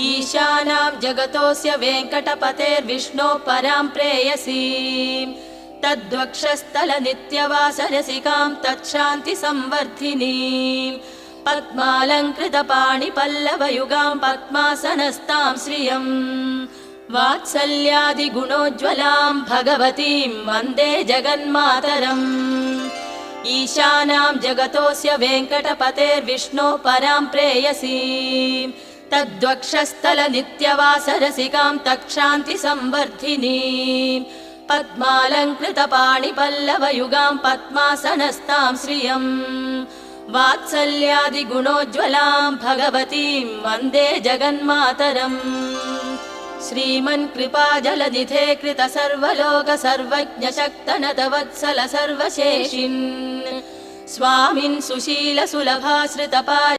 ईशानां जगतोऽस्य वेङ्कटपतेर्विष्णोः परां प्रेयसीं तद्वक्षस्थलनित्यवासरसिकां तच्छान्तिसंवर्धिनीं पद्मालङ्कृतपाणिपल्लवयुगां पद्मासनस्तां श्रियम् वात्सल्यादिगुणोज्ज्वलां भगवतीं वन्दे जगन्मातरम् ईशानां जगतोऽस्य वेङ्कटपतेर्विष्णोः परां प्रेयसीं तद्वक्षस्थलनित्यवासरसिकां तच्छान्तिसंवर्धिनीं पद्मालङ्कृतपाणिपल्लवयुगां पद्मासनस्तां श्रियम् वात्सल्यादिगुणोज्ज्वलां भगवतीं वन्दे जगन्मातरम् श्रीमन्कृपाजलनिधे कृत सर्वलोक सर्वज्ञ शक्तनतवत्सल सर्वशेषिन् स्वामिन् सुशील सुलभाश्रितपा